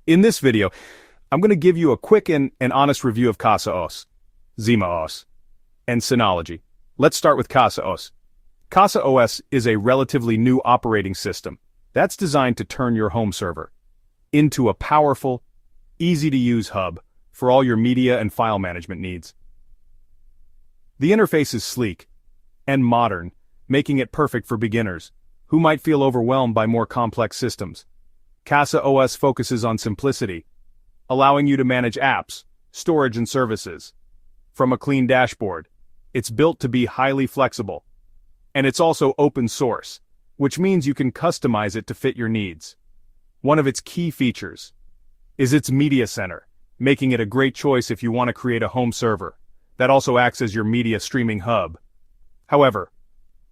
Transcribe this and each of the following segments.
In this video, I'm going to give you a quick and honest review of CasaOS, ZimaOS, and Synology. Let's start with CasaOS. CasaOS is a relatively new operating system that's designed to turn your home server into a powerful, easy-to-use hub for all your media and file management needs. The interface is sleek and modern, making it perfect for beginners who might feel overwhelmed by more complex systems. CasaOS focuses on simplicity, allowing you to manage apps, storage and services from a clean dashboard. It's built to be highly flexible, and it's also open source, which means you can customize it to fit your needs. One of its key features is its media center, making it a great choice if you want to create a home server that also acts as your media streaming hub. However,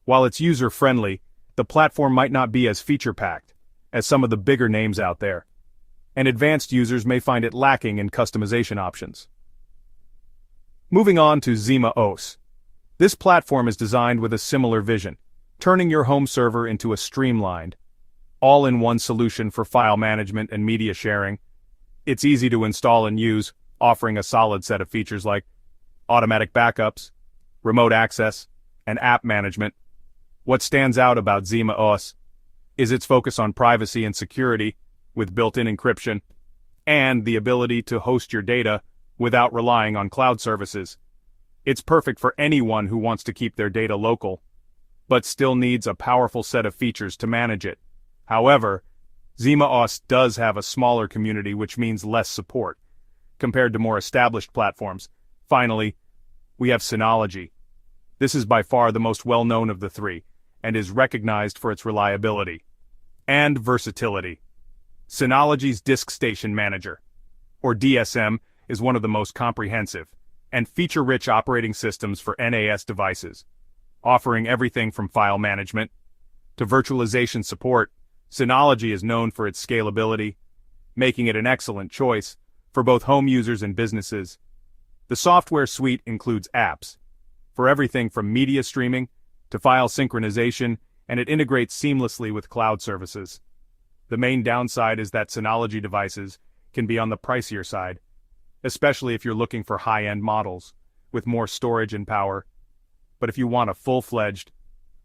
while it's user-friendly, the platform might not be as feature-packed as some of the bigger names out there, and advanced users may find it lacking in customization options. Moving on to ZimaOS. This platform is designed with a similar vision, turning your home server into a streamlined, all-in-one solution for file management and media sharing. It's easy to install and use, offering a solid set of features like automatic backups, remote access, and app management. What stands out about ZimaOS is its focus on privacy and security, with built-in encryption, and the ability to host your data without relying on cloud services. It's perfect for anyone who wants to keep their data local, but still needs a powerful set of features to manage it. However, ZimaOS does have a smaller community, which means less support compared to more established platforms. Finally, we have Synology. This is by far the most well-known of the three, and is recognized for its reliability and versatility. Synology's Disk Station Manager, or DSM, is one of the most comprehensive and feature-rich operating systems for NAS devices, offering everything from file management to virtualization support. Synology is known for its scalability, making it an excellent choice for both home users and businesses. The software suite includes apps for everything from media streaming to file synchronization, and it integrates seamlessly with cloud services. The main downside is that Synology devices can be on the pricier side, especially if you're looking for high-end models with more storage and power. But if you want a full-fledged,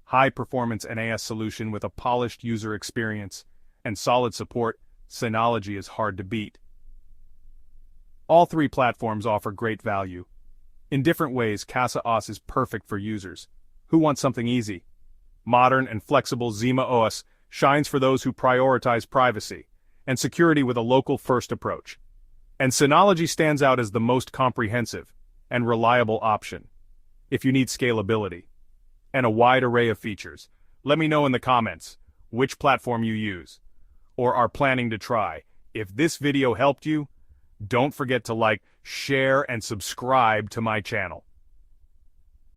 high-performance NAS solution with a polished user experience and solid support, Synology is hard to beat. All three platforms offer great value. In different ways, CasaOS is perfect for users who want something easy. Modern and flexible ZimaOS shines for those who prioritize privacy and security with a local-first approach. And Synology stands out as the most comprehensive and reliable option if you need scalability and a wide array of features. Let me know in the comments which platform you use or are planning to try. If this video helped you, don't forget to like, share, and subscribe to my channel.